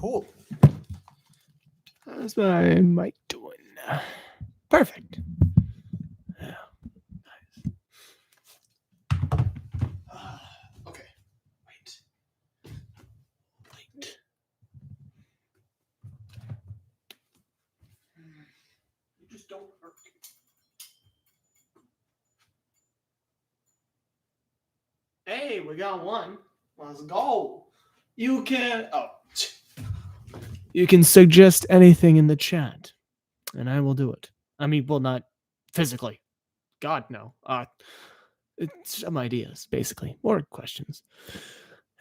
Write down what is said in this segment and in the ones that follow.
Cool. How's my mic doing? Perfect. Yeah. Okay. Wait. You just don't work. Hey, we got one. Let's go. You can. Oh. You can suggest anything in the chat, and I will do it. I mean, well, not physically. God, no. It's some ideas, basically, or questions.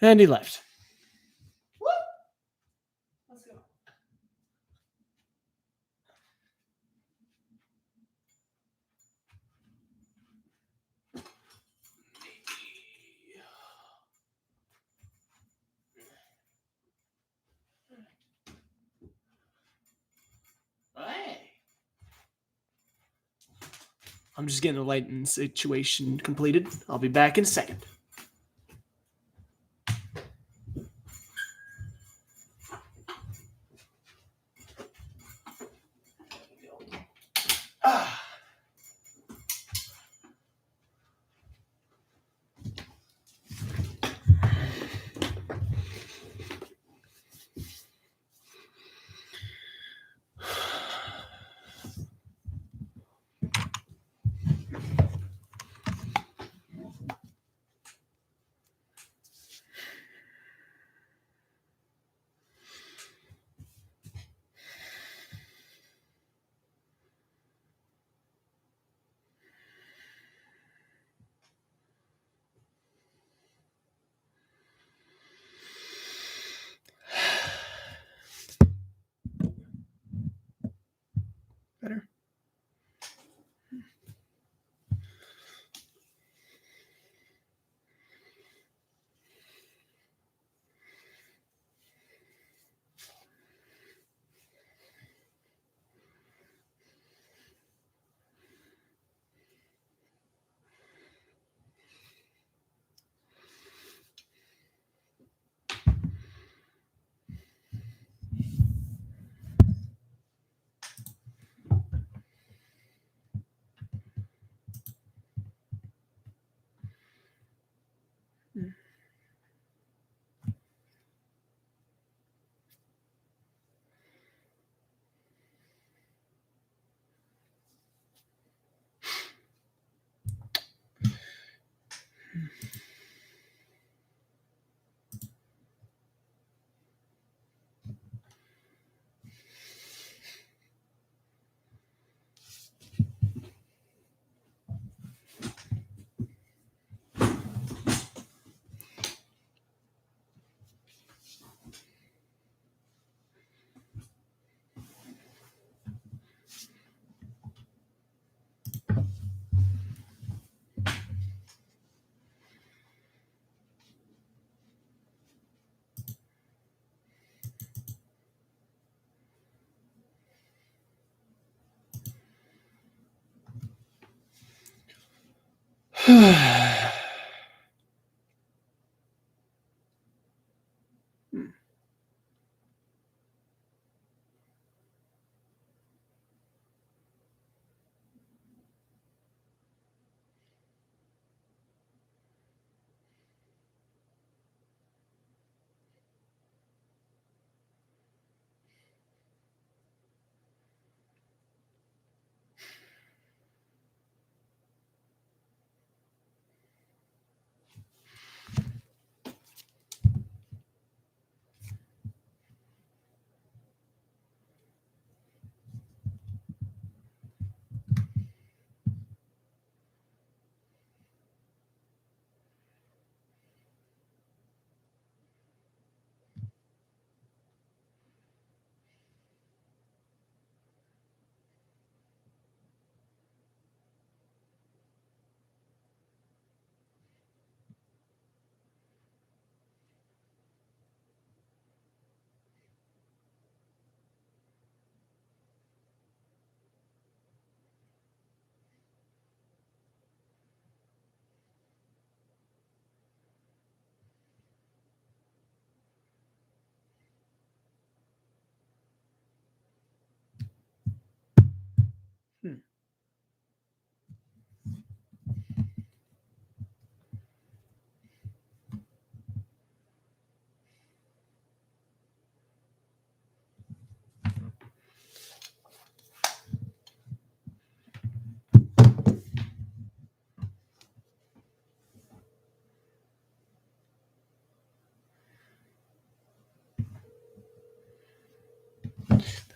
And he left. Woo! Let's go. Hey. I'm just getting the lighting situation completed. I'll be back in a second. Ah. Better.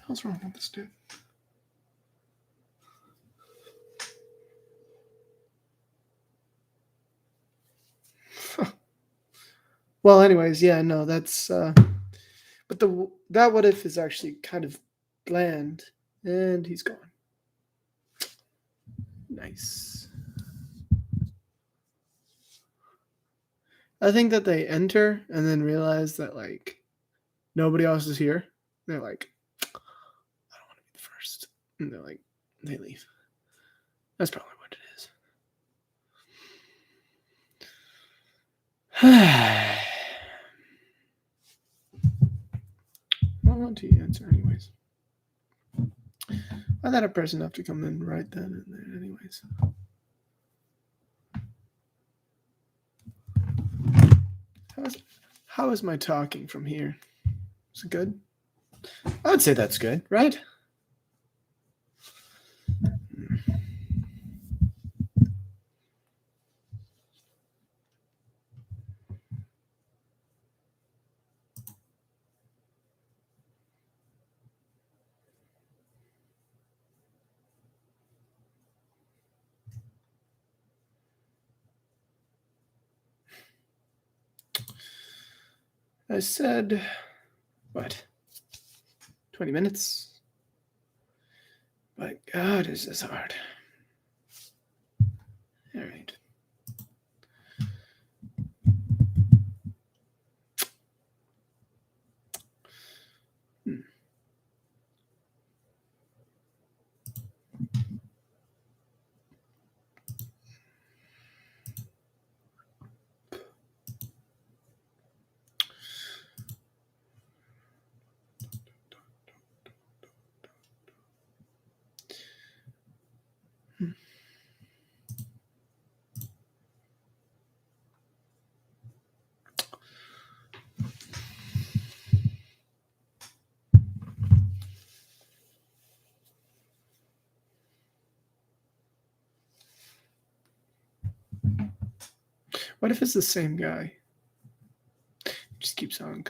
hell's wrong with this dude? Well, anyways, yeah, no, that's but that what if is actually kind of bland, and he's gone. Nice. I think that they enter and then realize that like nobody else is here. They're like, I don't want to be the first, and they're like, they leave. That's probably what it is. Why don't you answer anyways? Why let a person have to come in right then and there anyways? How is my talking from here? Is it good? I would say that's good, right? I said, what? 20 minutes? My God, is this hard? All right. What if it's the same guy? Just keeps on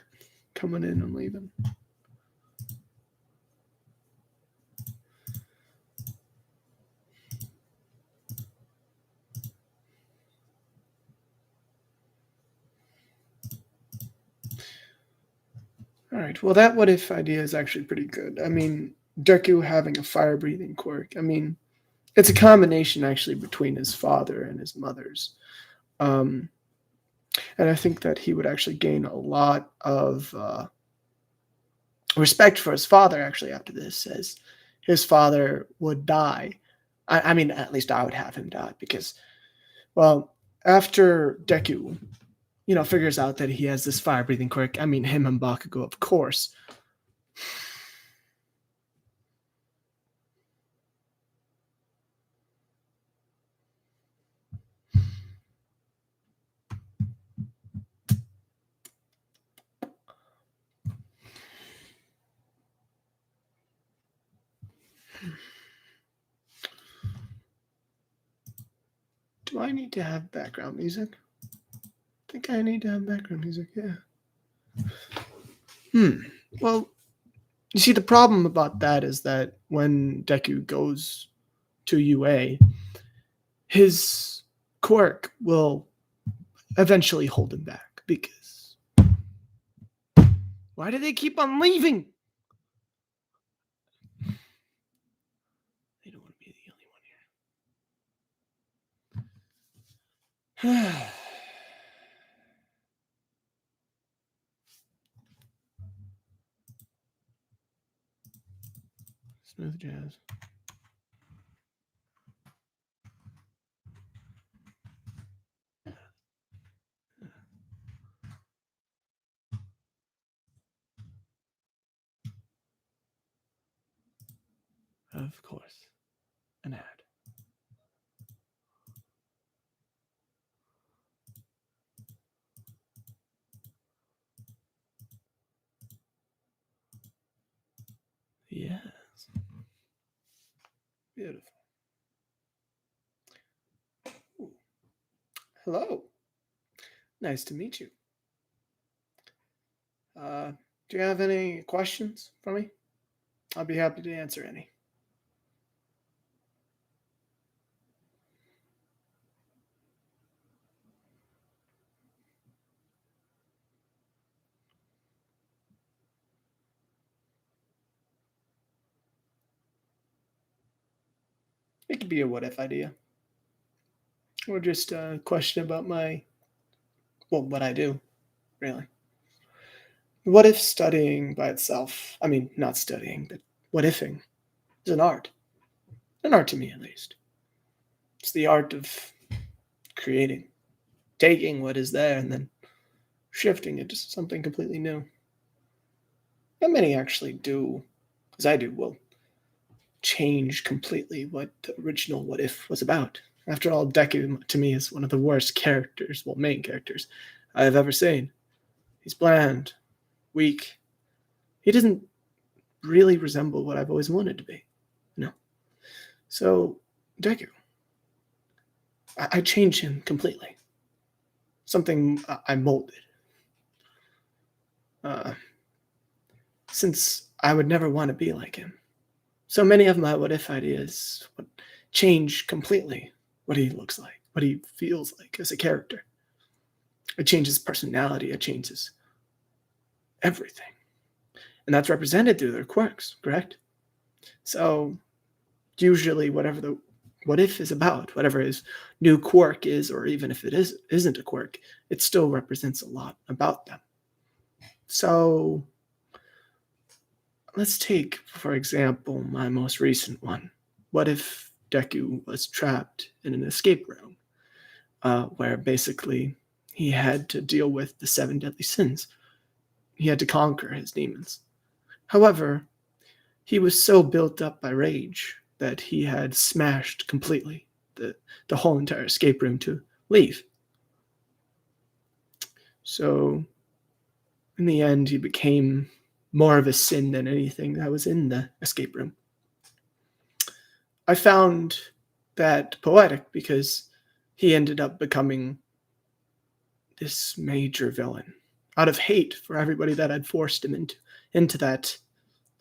coming in and leaving. All right. Well, that what if idea is actually pretty good. I mean, Deku having a fire breathing quirk. I mean, it's a combination actually between his father and his mother's. And I think that he would actually gain a lot of respect for his father actually after this, as his father would die. I mean, at least I would have him die because, well, after Deku, figures out that he has this fire breathing quirk. I mean, him and Bakugo, of course. Do I need to have background music? I think I need to have background music, yeah. Well, you see, the problem about that is that when Deku goes to UA, his quirk will eventually hold him back because why do they keep on leaving? They don't want to be the only one here. Smooth jazz. Of course. An ad. Yes. Beautiful. Ooh. Hello. Nice to meet you. Do you have any questions for me? I'll be happy to answer any. It could be a what if idea, or just a question about what I do, really. What if studying by itself, I mean, not studying, but what ifing is an art to me at least. It's the art of creating, taking what is there and then shifting it to something completely new. And many actually do, as I do, will change completely what the original What If was about. After all, Deku to me is one of the worst characters, well, main characters I have ever seen. He's bland, weak. He doesn't really resemble what I've always wanted to be. No. So, Deku, I changed him completely. Something I molded. Uh, since I would never want to be like him. So many of my what if ideas would change completely what he looks like, what he feels like as a character. It changes personality, it changes everything. And that's represented through their quirks, correct? So usually whatever the what if is about, whatever his new quirk is, or even if isn't a quirk, it still represents a lot about them. So let's take, for example, my most recent one. What if Deku was trapped in an escape room where basically he had to deal with the seven deadly sins? He had to conquer his demons. However, he was so built up by rage that he had smashed completely the whole entire escape room to leave. So, in the end, he became more of a sin than anything that was in the escape room. I found that poetic because he ended up becoming this major villain out of hate for everybody that had forced him into that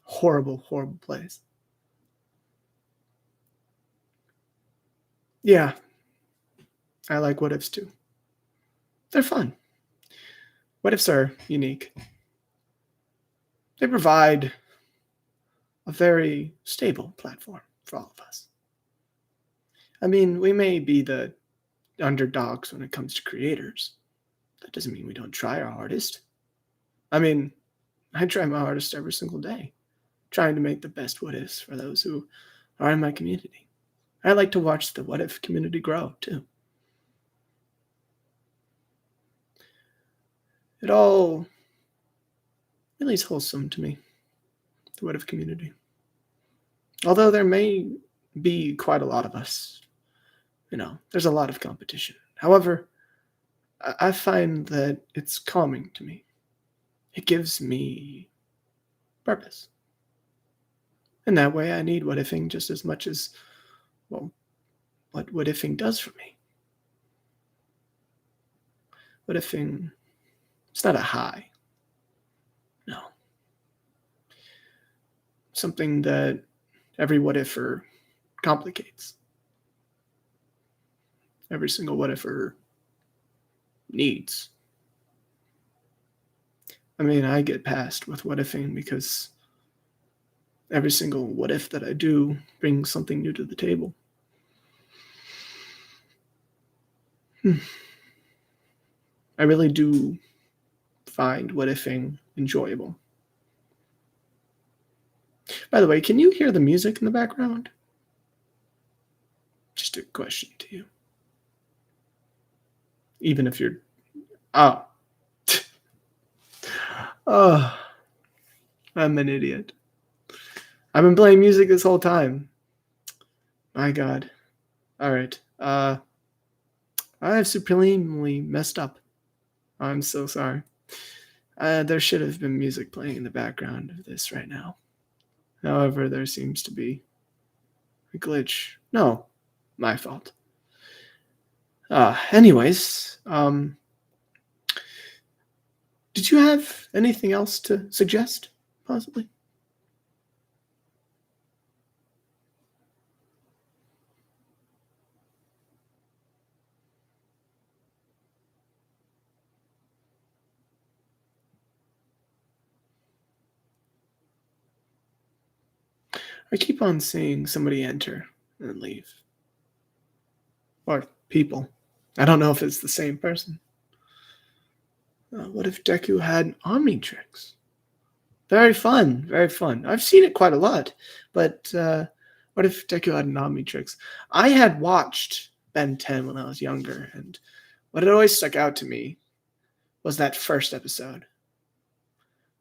horrible, horrible place. Yeah, I like what ifs too. They're fun. What ifs are unique. They provide a very stable platform for all of us. I mean, we may be the underdogs when it comes to creators. That doesn't mean we don't try our hardest. I mean, I try my hardest every single day, trying to make the best what ifs for those who are in my community. I like to watch the what if community grow too. It all really is wholesome to me, the what if community. Although there may be quite a lot of us, there's a lot of competition. However, I find that it's calming to me. It gives me purpose. And that way I need what ifing just as much as, well, what ifing does for me. What ifing, it's not a high. No. Something that every what ifer complicates. Every single what ifer needs. I mean, I get past with what ifing because every single what if that I do brings something new to the table. I really do find what ifing enjoyable. By the way, can you hear the music in the background? Just a question to you. Even if you're. Oh. Oh. I'm an idiot. I've been playing music this whole time. My God. Alright. I have supremely messed up. I'm so sorry. There should have been music playing in the background of this right now. However, there seems to be a glitch. No, my fault. Anyways, did you have anything else to suggest, possibly? I keep on seeing somebody enter and leave. Or people. I don't know if it's the same person. What if Deku had Omnitrix? Very fun, very fun. I've seen it quite a lot, but what if Deku had an Omnitrix? I had watched Ben 10 when I was younger, and what had always stuck out to me was that first episode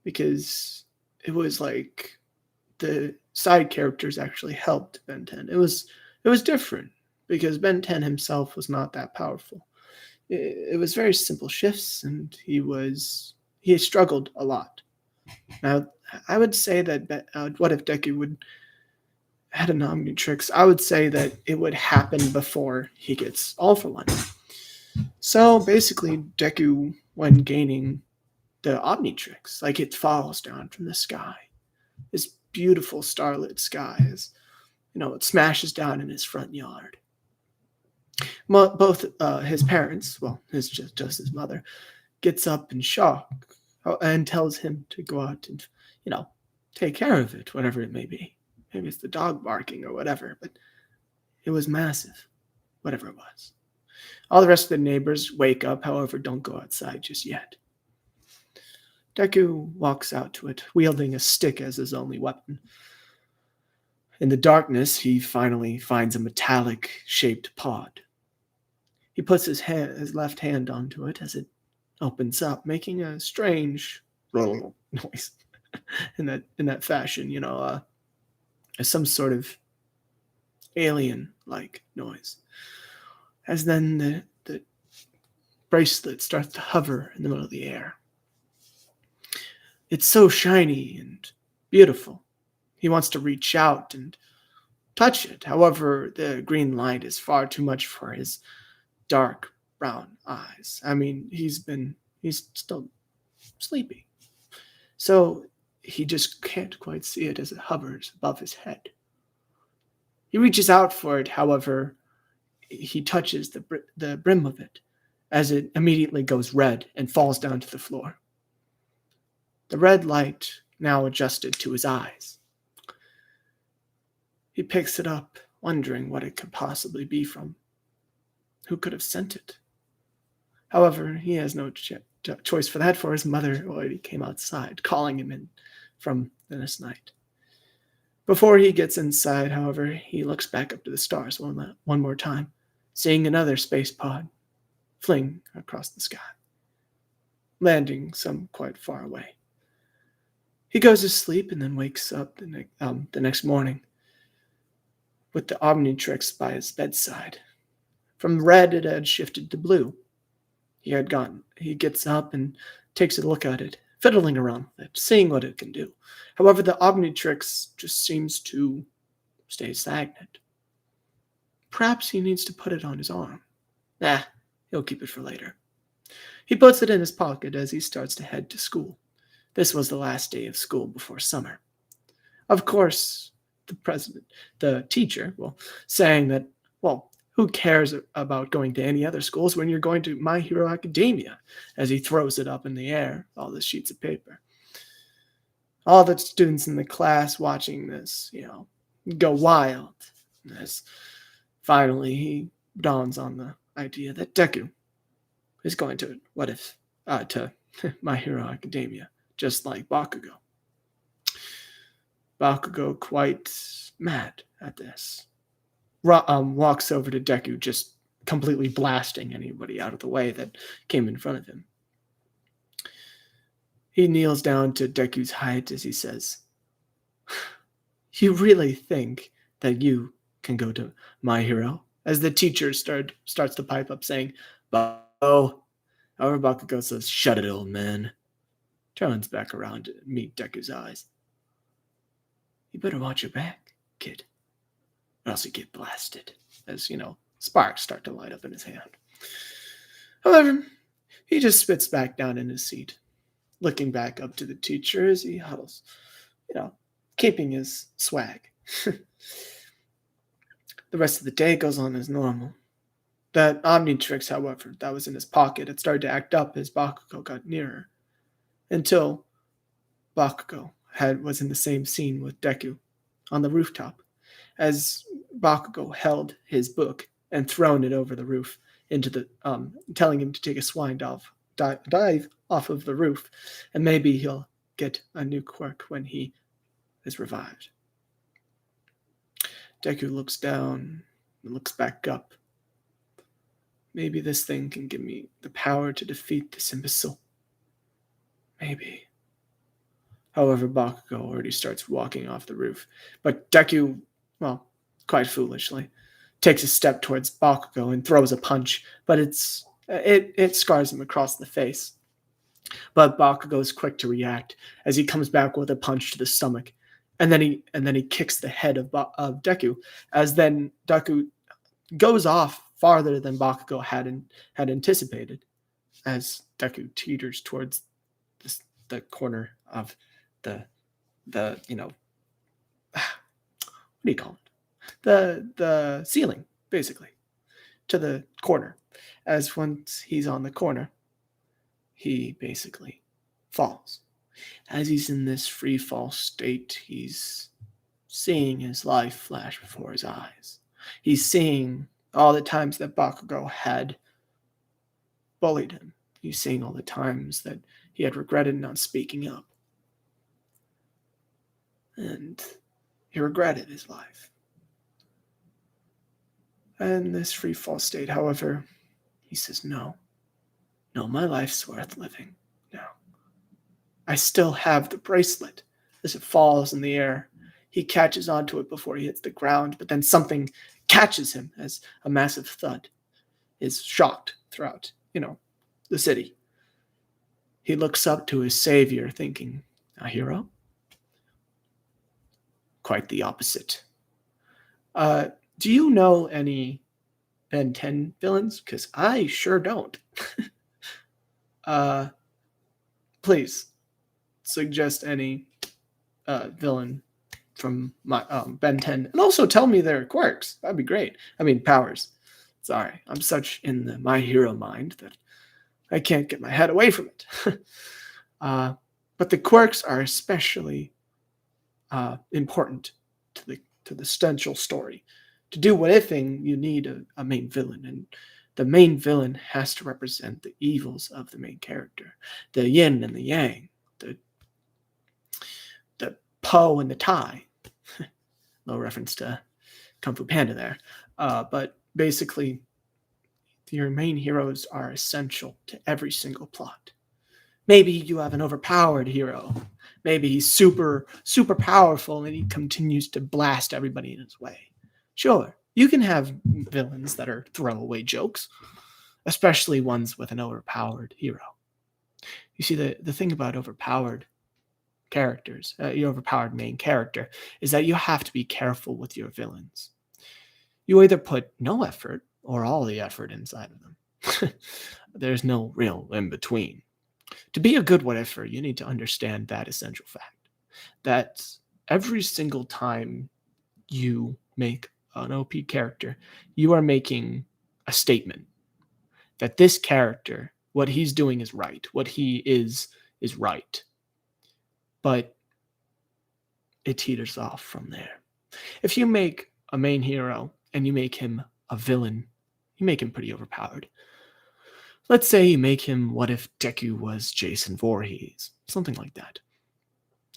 because it was like the side characters actually helped Ben 10. It was different because Ben 10 himself was not that powerful. It was very simple shifts, and he struggled a lot. Now, I would say that what if Deku would had an Omnitrix? I would say that it would happen before he gets All for One. So basically, Deku, when gaining the Omnitrix, like it falls down from the sky, this beautiful starlit sky, it smashes down in his front yard. Both his parents, well, his just his mother, gets up in shock and tells him to go out and, take care of it, whatever it may be. Maybe it's the dog barking or whatever, but it was massive, whatever it was. All the rest of the neighbors wake up, however, don't go outside just yet. Deku walks out to it, wielding a stick as his only weapon. In the darkness, he finally finds a metallic-shaped pod. He puts his left hand onto it as it opens up, making a strange noise in that fashion, some sort of alien-like noise. As then the bracelet starts to hover in the middle of the air. It's so shiny and beautiful. He wants to reach out and touch it. However, the green light is far too much for his dark brown eyes. I mean, he's still sleepy. So he just can't quite see it as it hovers above his head. He reaches out for it, however, he touches the brim of it as it immediately goes red and falls down to the floor. The red light now adjusted to his eyes. He picks it up, wondering what it could possibly be from. Who could have sent it? However, he has no choice for that, for his mother already came outside, calling him in from this night. Before he gets inside, however, he looks back up to the stars one more time, seeing another space pod fling across the sky, landing some quite far away. He goes to sleep and then wakes up the next morning with the Omnitrix by his bedside. From red, it had shifted to blue. He gets up and takes a look at it, fiddling around with it, seeing what it can do. However, the Omnitrix just seems to stay stagnant. Perhaps he needs to put it on his arm. He'll keep it for later. He puts it in his pocket as he starts to head to school. This was the last day of school before summer. Of course, the teacher, saying that, who cares about going to any other schools when you're going to My Hero Academia, as he throws it up in the air, all the sheets of paper. All the students in the class watching this, go wild. As finally he dawns on the idea that Deku is going to My Hero Academia, just like Bakugo. Bakugo, quite mad at this, walks over to Deku, just completely blasting anybody out of the way that came in front of him. He kneels down to Deku's height as he says, "You really think that you can go to My Hero?" As the teacher starts to pipe up, saying, "Oh." However, Bakugo says, "Shut it, old man." Turns back around to meet Deku's eyes. "You better watch your back, kid, or else you get blasted." As, sparks start to light up in his hand. However, he just spits back down in his seat, looking back up to the teacher as he huddles, keeping his swag. The rest of the day goes on as normal. That Omnitrix, however, that was in his pocket, had started to act up as Bakugo got nearer, until Bakugo was in the same scene with Deku on the rooftop as Bakugo held his book and thrown it over the roof into the telling him to take a swine dive off of the roof, and maybe he'll get a new quirk when he is revived. Deku looks down and looks back up. Maybe this thing can give me the power to defeat this imbecile. Maybe. However, Bakugo already starts walking off the roof, but Deku, well, quite foolishly, takes a step towards Bakugo and throws a punch, but it scars him across the face. But Bakugo is quick to react as he comes back with a punch to the stomach, and then he kicks the head of Deku, as then Deku goes off farther than Bakugo had anticipated, as Deku teeters towards the corner of the what do you call it? The ceiling, basically, to the corner. As once he's on the corner, he basically falls. As he's in this free fall state, he's seeing his life flash before his eyes. He's seeing all the times that Bakugo had bullied him. He's seeing all the times that he had regretted not speaking up. And he regretted his life. And this free fall state, however, he says, no, my life's worth living. No. I still have the bracelet. As it falls in the air, he catches onto it before he hits the ground, but then something catches him as a massive thud is shocked throughout, the city. He looks up to his savior thinking, a hero? Quite the opposite. Do you know any Ben 10 villains? Because I sure don't. Please suggest any villain from my Ben 10, and also tell me their quirks. That'd be great. I mean, powers. Sorry, I'm such in the My Hero mind that I can't get my head away from it. But the quirks are especially important to the central story. To do anything, you need a main villain, and the main villain has to represent the evils of the main character, the yin and the yang, the Po and the Tai. No reference to Kung Fu Panda there, but basically, your main heroes are essential to every single plot. Maybe you have an overpowered hero. Maybe he's super, super powerful and he continues to blast everybody in his way. Sure, you can have villains that are throwaway jokes, especially ones with an overpowered hero. You see, the thing about overpowered characters, your overpowered main character, is that you have to be careful with your villains. You either put no effort or all the effort inside of them. There's no real in between. To be a good whatever, you need to understand that essential fact that every single time you make an OP character, you are making a statement that this character, what he's doing is right. What he is right. But it teeters off from there. If you make a main hero and you make him a villain, you make him pretty overpowered. Let's say you make him what if Deku was Jason Voorhees, something like that.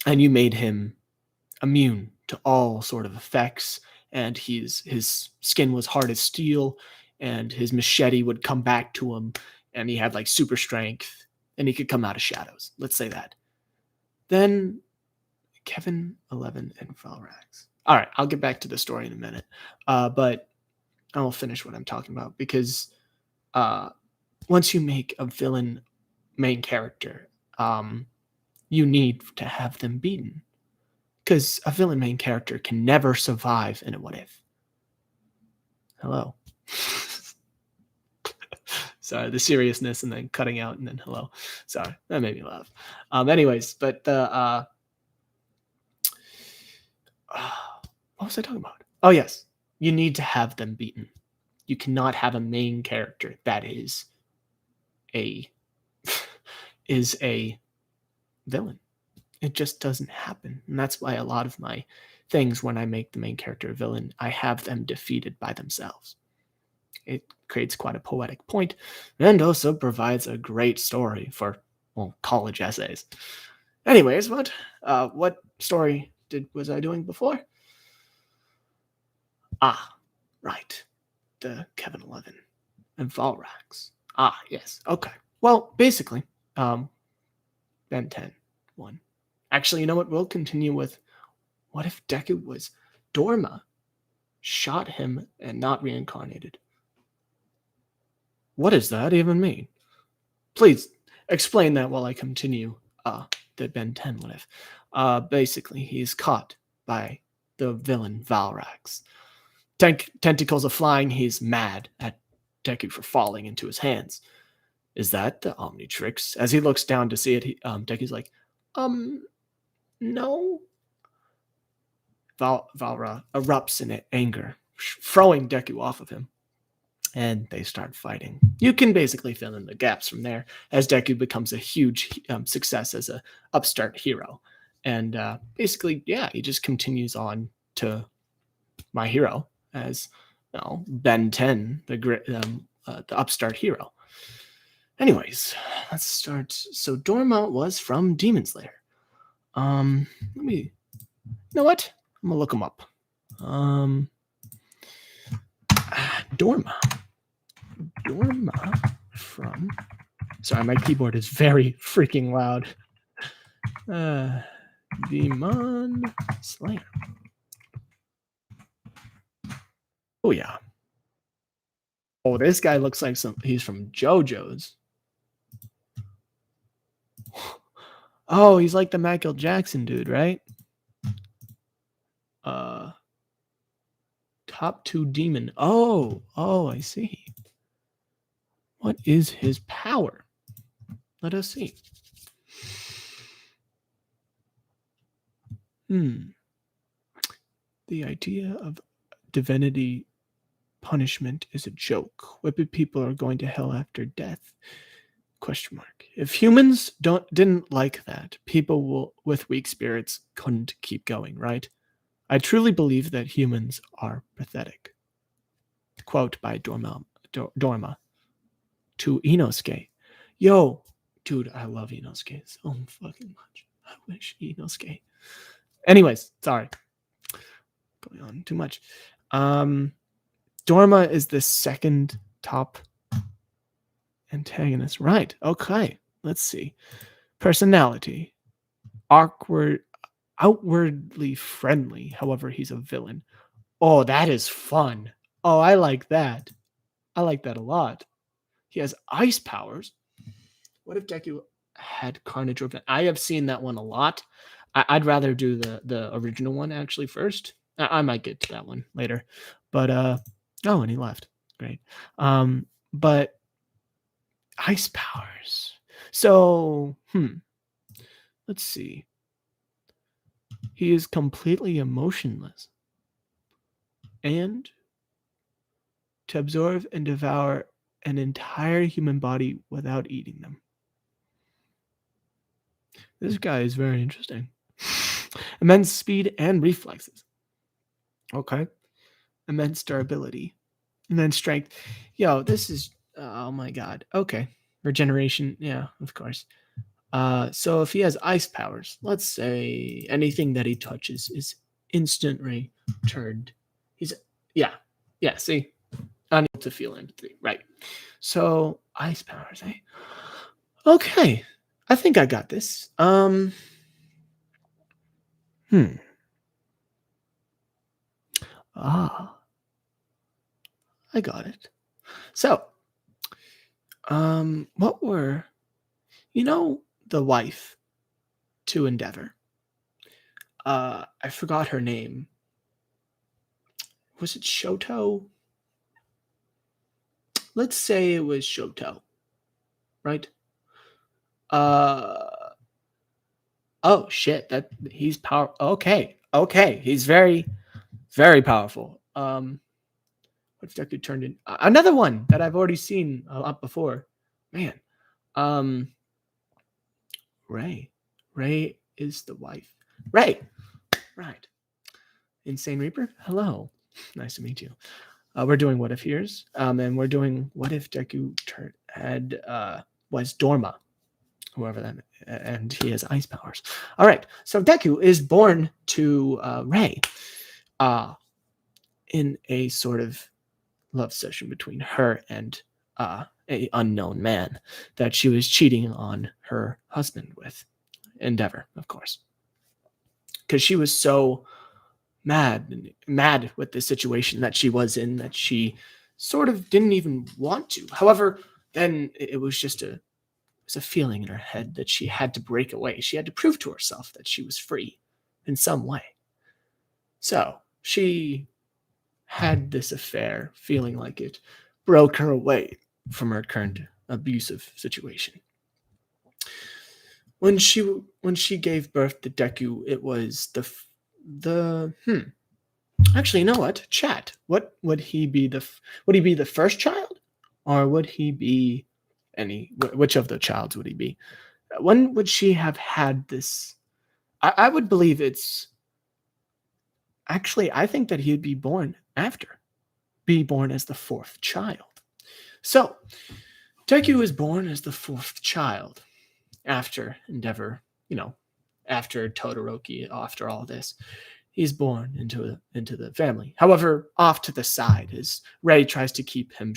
And you made him immune to all sort of effects, and his skin was hard as steel, and his machete would come back to him, and he had like super strength, and he could come out of shadows. Let's say that. Then Kevin 11 and Valrax. All right, I'll get back to the story in a minute, but I'll finish what I'm talking about because once you make a villain main character, you need to have them beaten. Because a villain main character can never survive in a what if. Hello. Sorry, the seriousness and then cutting out and then hello. Sorry, that made me laugh. Anyways, but the what was I talking about? Oh yes, you need to have them beaten. You cannot have a main character that is a villain. It just doesn't happen, and that's why a lot of my things when I make the main character a villain, I have them defeated by themselves. It creates quite a poetic point and also provides a great story for, well, college essays. Anyways, what story was I doing before? Ah, right. The Kevin 11 and Valrax. Ah, yes. Okay. Well, basically, Ben 10 1. Actually, you know what? We'll continue with what if Deku was Dorma, shot him, and not reincarnated? What does that even mean? Please explain that while I continue the Ben 10 what if. Basically, he's caught by the villain Valrax. Tentacles are flying. He's mad at Deku for falling into his hands. Is that the Omnitrix? As he looks down to see it, Deku's like, no. Valra erupts in anger, throwing Deku off of him. And they start fighting. You can basically fill in the gaps from there as Deku becomes a huge success as a upstart hero. And basically, yeah, he just continues on to My Hero as Ben 10, the upstart hero. Anyways, let's start. So Dorma was from Demon Slayer. You know what? I'm gonna look him up. Dorma from. Sorry, my keyboard is very freaking loud. Demon Slayer. Oh yeah. Oh, this guy looks like he's from JoJo's. Oh, he's like the Michael Jackson dude, right? Top 2 demon. Oh, I see. What is his power? Let us see. The idea of divinity punishment is a joke. Wicked people are going to hell after death. ? If humans didn't like that, people with weak spirits couldn't keep going, right? I truly believe that humans are pathetic. Quote by Dorma to Inosuke. Yo, dude, I love Inosuke so fucking much. I wish Inosuke. Anyways, sorry. Going on too much. Dorma is the second top antagonist. Right. Okay. Let's see. Personality. Outwardly friendly. However, he's a villain. Oh, that is fun. Oh, I like that. I like that a lot. He has ice powers. What if Deku had Carnage or I have seen that one a lot. I'd rather do the original one actually first. I might get to that one later. But oh, and he left. Great. But ice powers. So, let's see. He is completely emotionless. And to absorb and devour an entire human body without eating them. This guy is very interesting. Immense speed and reflexes. Okay. Immense durability. Immense strength. Yo, this is, oh my God. Okay. Regeneration. Yeah, of course. So if he has ice powers, let's say anything that he touches is instantly turned. Yeah, see? Unable to feel empathy. Right. So ice powers, eh? Okay. I think I got this. I got it. So, what were, the wife to Endeavor? I forgot her name. Was it Shoto? Let's say it was Shoto, right? Oh shit! He's power. Okay, he's very, very powerful. What's Deku turned in? Another one that I've already seen up before. Man, Ray. Ray is the wife. Ray, right? Insane Reaper, hello. Nice to meet you. We're doing What If Here's, and we're doing What If Deku was Dorma, whoever that, and he has ice powers. All right, so Deku is born to Rei in a sort of love session between her and a unknown man that she was cheating on her husband with, Endeavor, of course, because she was so mad with the situation that she was in that she sort of didn't even want to. However, then it was just a feeling in her head that she had to break away. She had to prove to herself that she was free in some way. So she had this affair, feeling like it broke her away from her current abusive situation. When she gave birth to Deku, it was the Actually, you know what? Chat. What would he be would he be the first child, or would he be which of the childs would he be? When would she have had this? I would believe it's actually. I think that he'd be born as the fourth child. So Deku is born as the fourth child after Endeavor. After Todoroki, after all this. He's born into the family. However, off to the side, as Rei tries to keep him,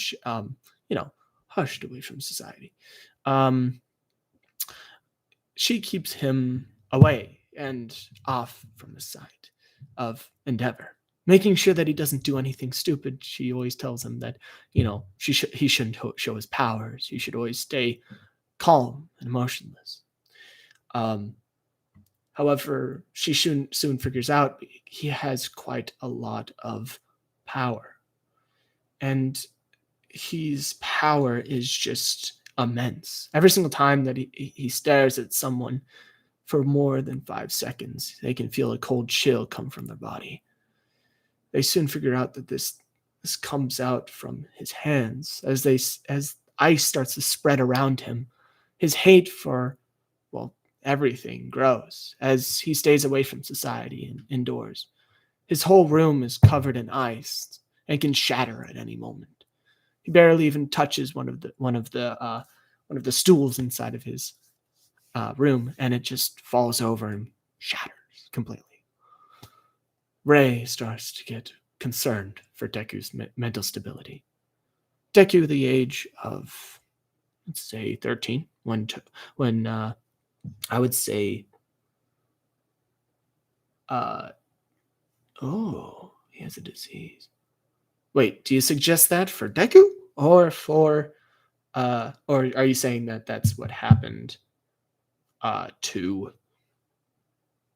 hushed away from society. She keeps him away and off from the side of Endeavor, making sure that he doesn't do anything stupid. She always tells him that he shouldn't show his powers. He should always stay calm and emotionless. However, she soon figures out he has quite a lot of power. And his power is just immense. Every single time that he stares at someone for more than 5 seconds, they can feel a cold chill come from their body. They soon figure out that this comes out from his hands as ice starts to spread around him. His hate for, everything grows as he stays away from society and indoors. His whole room is covered in ice and can shatter at any moment. He barely even touches one of the stools inside of his room, and it just falls over and shatters completely. Rei starts to get concerned for Deku's mental stability. Deku, the age of, let's say, 13, when I would say, he has a disease. Wait, do you suggest that for Deku or or are you saying that that's what happened to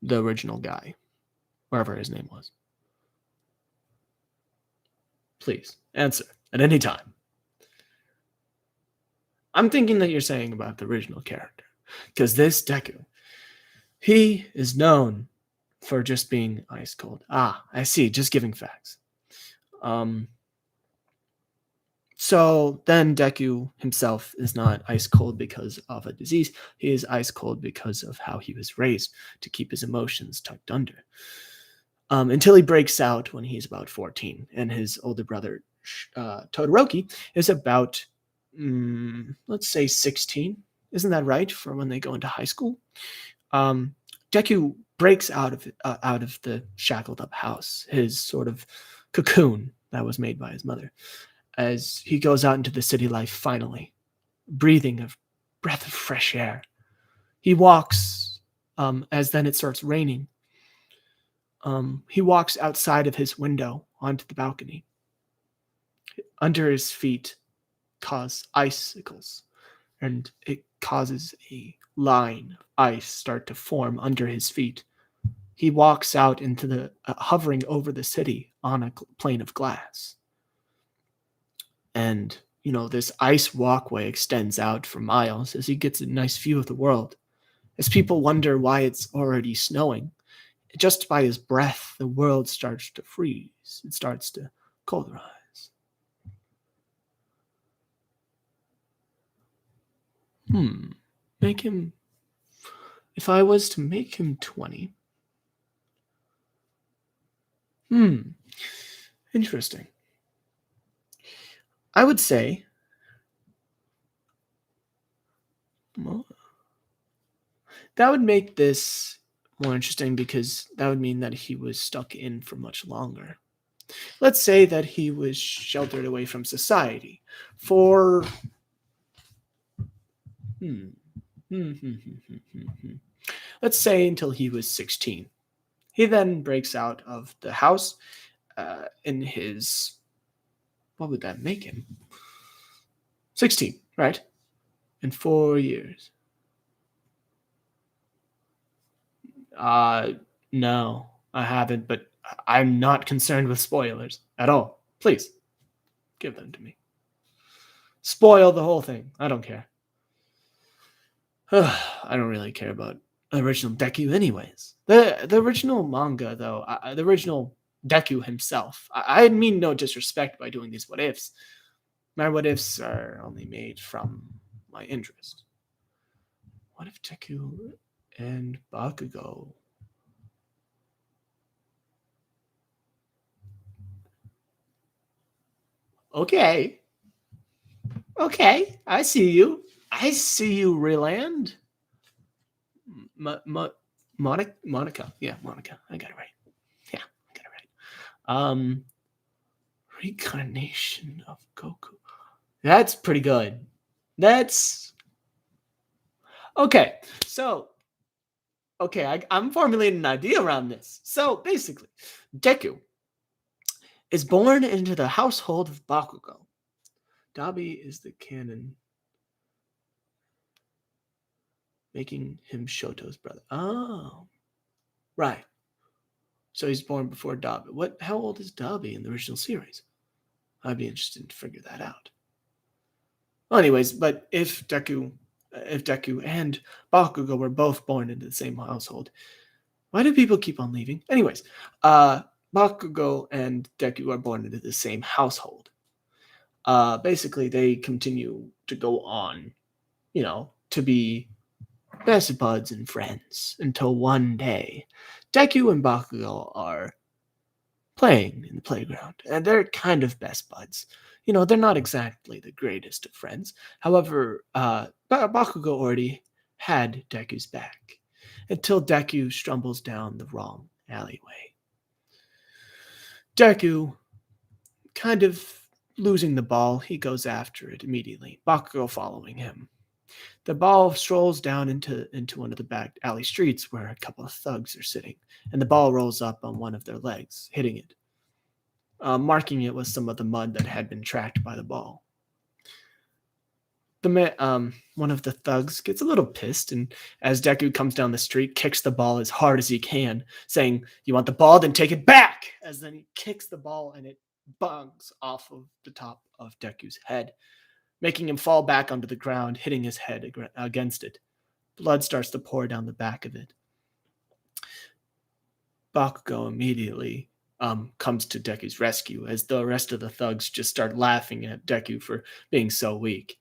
the original guy, wherever his name was? Please answer at any time. I'm thinking that you're saying about the original character, because this Deku, he is known for just being ice cold. I see. Just giving facts. So then Deku himself is not ice cold because of a disease. He is ice cold because of how he was raised to keep his emotions tucked under. Until he breaks out when he's about 14, and his older brother Todoroki is about, let's say, 16. Isn't that right for when they go into high school? Deku breaks out of the shackled up house, his sort of cocoon that was made by his mother, as he goes out into the city life finally, breathing a breath of fresh air. He walks, as then it starts raining. He walks outside of his window onto the balcony. Under his feet cause icicles, and it causes a line of ice start to form under his feet. He walks out into the hovering over the city on a plane of glass. And, this ice walkway extends out for miles as he gets a nice view of the world. As people wonder why it's already snowing, just by his breath, the world starts to freeze. It starts to colderize. Make him... If I was to make him 20... Hmm. Interesting. I would say, well, that would make this more interesting because that would mean that he was stuck in for much longer. Let's say that he was sheltered away from society for hmm, hmm, hmm, hmm, hmm, hmm, hmm. Let's say until he was 16. He then breaks out of the house in his, what would that make him? 16, right? In 4 years. Uh, no, I haven't, but I'm not concerned with spoilers at all. Please, give them to me. Spoil the whole thing. I don't care. I don't really care about the original Deku, anyways. The original manga, though, the original Deku himself. I mean no disrespect by doing these what ifs. My what ifs are only made from my interest. What if Deku and Bakugo? Okay, okay, I see you. I see you, Reland. Monica. Yeah, Monica. I got it right. Yeah, I got it right. Reincarnation of Goku. That's pretty good. That's okay. So, okay, I'm formulating an idea around this. So, basically, Deku is born into the household of Bakugo. Dabi is the canon, making him Shoto's brother. Oh, right. So he's born before Dabi. What? How old is Dabi in the original series? I'd be interested to figure that out. Well, anyways, but if Deku and Bakugo were both born into the same household, why do people keep on leaving? Anyways, uh, Bakugo and Deku are born into the same household. Basically, they continue to go on, to be best buds and friends until one day, Deku and Bakugo are playing in the playground, and they're kind of best buds. They're not exactly the greatest of friends. However, Bakugo already had Deku's back until Deku stumbles down the wrong alleyway. Deku, kind of losing the ball, he goes after it immediately, Bakugo following him. The ball strolls down into one of the back alley streets where a couple of thugs are sitting, and the ball rolls up on one of their legs, hitting it, marking it with some of the mud that had been tracked by the ball. One of the thugs gets a little pissed, and as Deku comes down the street, kicks the ball as hard as he can, saying, "You want the ball? Then take it back!" As then he kicks the ball, and it bungs off of the top of Deku's head, making him fall back onto the ground, hitting his head against it. Blood starts to pour down the back of it. Bakugo immediately comes to Deku's rescue as the rest of the thugs just start laughing at Deku for being so weak.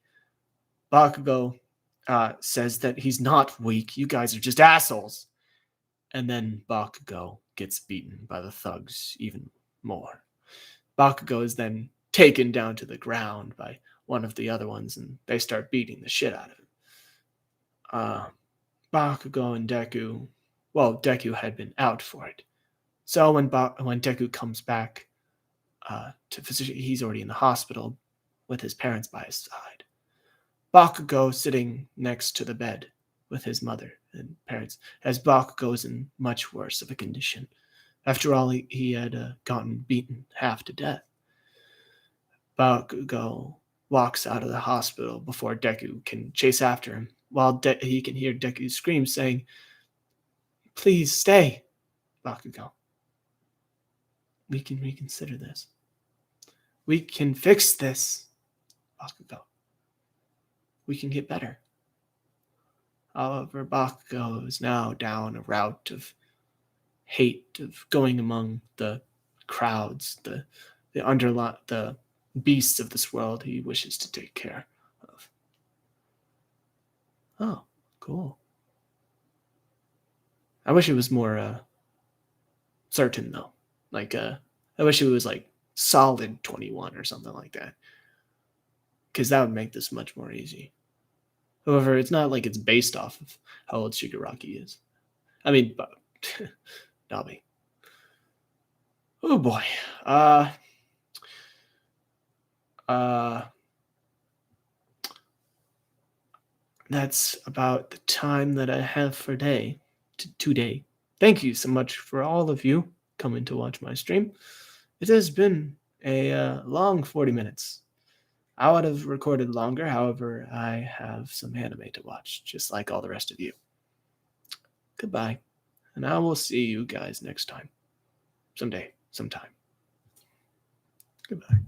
Bakugo says that he's not weak. You guys are just assholes. And then Bakugo gets beaten by the thugs even more. Bakugo is then taken down to the ground by one of the other ones, and they start beating the shit out of him. Bakugo and Deku, well, Deku had been out for it. So when Deku comes back to physician, he's already in the hospital with his parents by his side. Bakugo sitting next to the bed with his mother and parents, as Bakugo is in much worse of a condition. After all, he had gotten beaten half to death. Bakugo walks out of the hospital before Deku can chase after him, while he can hear Deku's scream saying, "Please stay, Bakugo. We can reconsider this. We can fix this, Bakugo. We can get better." However, Bakugo is now down a route of hate, of going among the crowds, the beasts of this world he wishes to take care of. Oh, cool. I wish it was more certain, though. Like I wish it was like solid 21 or something like that. Because that would make this much more easy. However, it's not like it's based off of how old Shigaraki is. I mean, but Nabi. Oh boy. Uh that's about the time that I have for today. Thank you so much for all of you coming to watch my stream. It has been a long 40 minutes. I would have recorded longer, however, I have some anime to watch, just like all the rest of you. Goodbye, and I will see you guys next time. Someday, sometime. Goodbye.